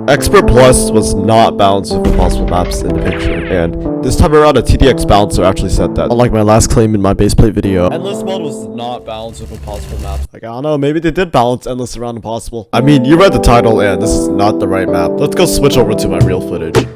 Expert Plus was not balanced with impossible maps in the picture, and this time around a TDX balancer actually said that. Unlike my last claim in my baseplate video, Endless mode was not balanced with impossible maps. Like, I don't know, maybe they did balance Endless around impossible. I mean, you read the title and this is not the right map. Let's go switch over to my real footage.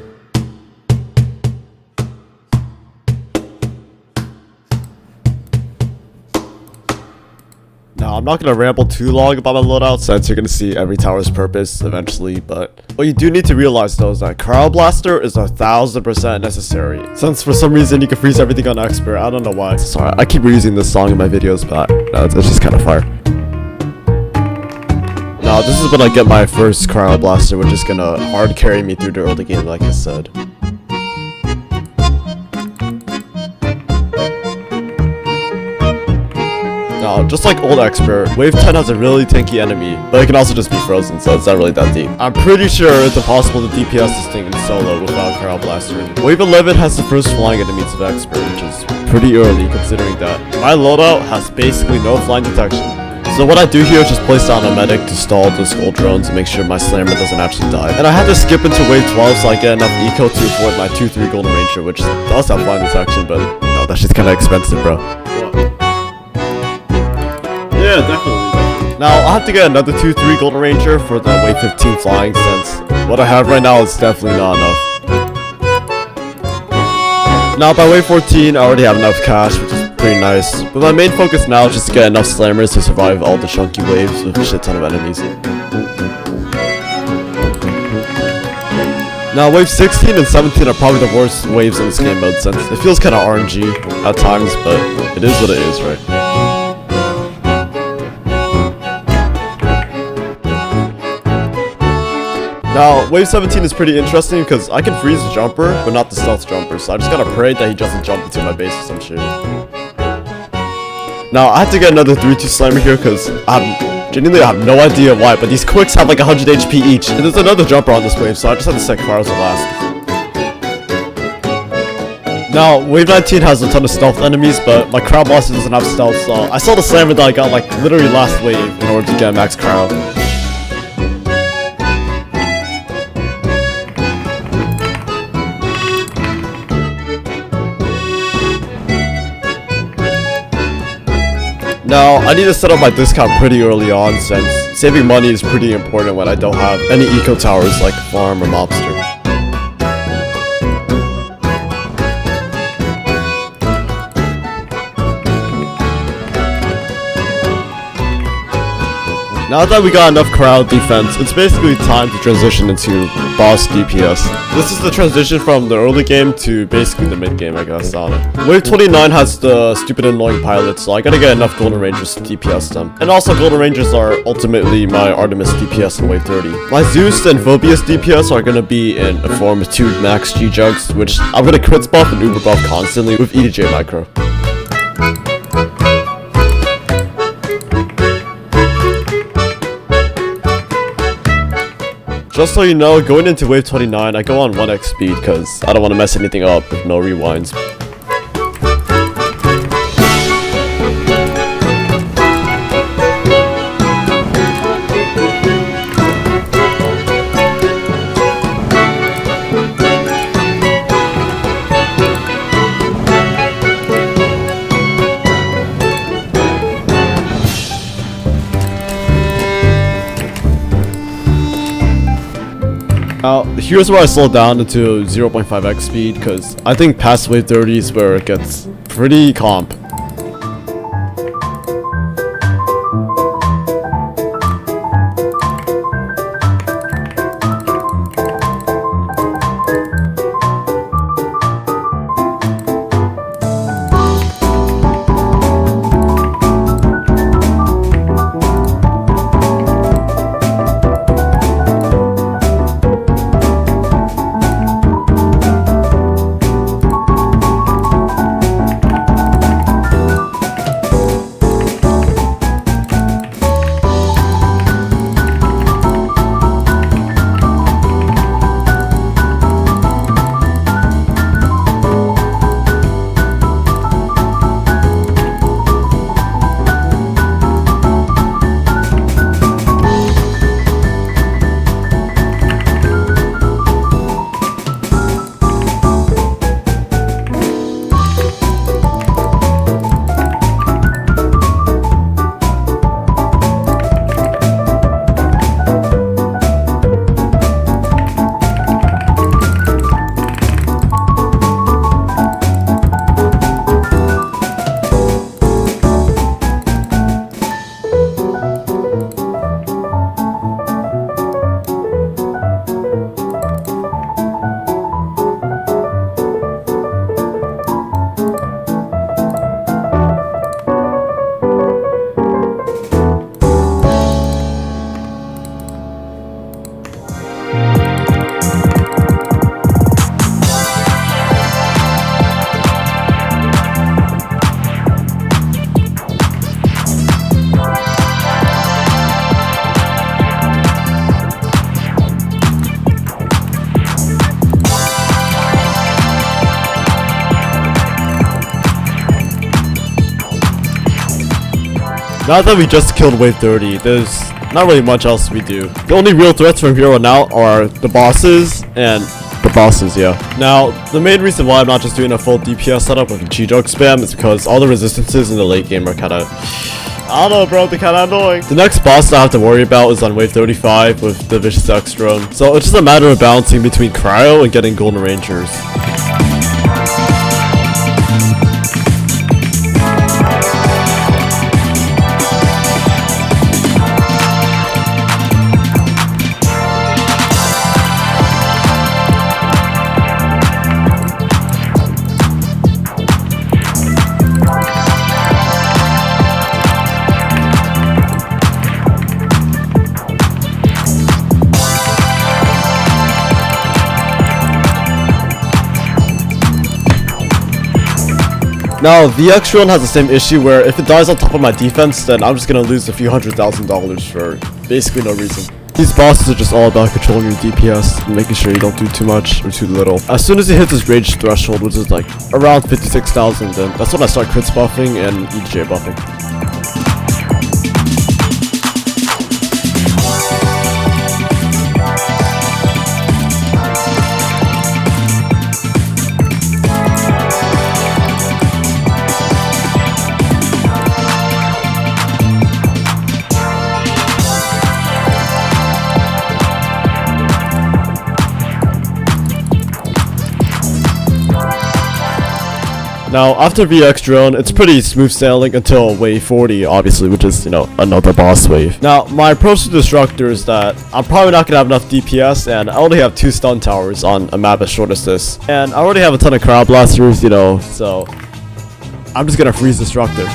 Now, I'm not going to ramble too long about my loadout since you're going to see every tower's purpose eventually, but what you do need to realize though is that Cryo Blaster is 1000% necessary. Since for some reason you can freeze everything on Expert, I don't know why. Sorry, I keep reusing this song in my videos, but no, it's just kind of fire. Now, this is when I get my first Cryo Blaster, which is going to hard carry me through the early game like I said. Now, just like old Expert, Wave 10 has a really tanky enemy, but it can also just be frozen, so it's not really that deep. I'm pretty sure it's impossible to DPS this thing in solo without Cryo Blaster. Wave 11 has the first flying enemies of Expert, which is pretty early considering that my loadout has basically no flying detection. So what I do here is just place down a medic to stall the skull drones and make sure my slammer doesn't actually die. And I had to skip into Wave 12 so I get enough eco to afford my 2-3 Golden Ranger, which does have flying detection, but no, that shit's kinda expensive, bro. Yeah, definitely. Now, I'll have to get another 2-3 Golden Ranger for the Wave 15 flying since what I have right now is definitely not enough. Now, by Wave 14, I already have enough cash, which is pretty nice. But my main focus now is just to get enough slammers to survive all the chunky waves with a shit ton of enemies. Now, Wave 16 and 17 are probably the worst waves in this game mode since it feels kinda RNG at times, but it is what it is, right? Now, Wave 17 is pretty interesting because I can freeze the jumper, but not the stealth jumper, so I just gotta pray that he doesn't jump into my base or some shit. Now, I have to get another 3-2 slammer here because genuinely I have no idea why, but these quicks have like 100 HP each, and there's another jumper on this wave, so I just have to set Cars to last. Now, Wave 19 has a ton of stealth enemies, but my Cryo Blaster doesn't have stealth, so I saw the slammer that I got like literally last wave in order to get max Cryo. Now, I need to set up my discount pretty early on since saving money is pretty important when I don't have any eco towers like Farm or Mobster. Now that we got enough crowd defense, it's basically time to transition into boss DPS. This is the transition from the early game to basically the mid game, I guess, on it. Wave 29 has the stupid annoying pilots, so I gotta get enough Golden Rangers to DPS them. And also Golden Rangers are ultimately my Artemis DPS in Wave 30. My Zeus and Phoebus DPS are gonna be in a form of 2 max G-Jugs, which I'm gonna crits buff and uber buff constantly with EDJ micro. Just so you know, going into Wave 29, I go on 1x speed because I don't want to mess anything up with no rewinds. Now, here's where I slow down into 0.5x speed, because I think past Wave 30 is where it gets pretty comp. Now that we just killed wave 30, there's not really much else we do. The only real threats from here on out are the bosses and the bosses, yeah. Now, the main reason why I'm not just doing a full DPS setup with G-Joke spam is because all the resistances in the late game are kinda, I don't know, bro, they're kinda annoying. The next boss that I have to worry about is on wave 35 with the ViciousX drone. So it's just a matter of balancing between Cryo and getting Golden Rangers. Now, the X drone has the same issue where if it dies on top of my defense, then I'm just gonna lose a few $100,000 for basically no reason. These bosses are just all about controlling your DPS and making sure you don't do too much or too little. As soon as it hits this rage threshold, which is like around 56,000, then that's when I start crits buffing and EJ buffing. Now, after VX drone, it's pretty smooth sailing until wave 40, obviously, which is, you know, another boss wave. Now, my approach to Destructor is that I'm probably not gonna have enough DPS, and I only have 2 stun towers on a map as short as this. And I already have a ton of crowd blasters, you know, so I'm just gonna freeze Destructor.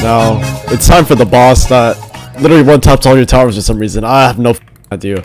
Now, it's time for the boss that literally one-taps all your towers for some reason. I have no idea.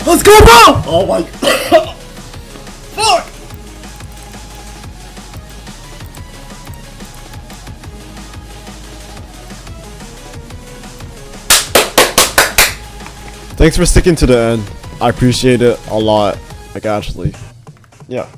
Let's go, bro! Oh my... Fuck! Thanks for sticking to the end. I appreciate it a lot. Like, actually. Yeah.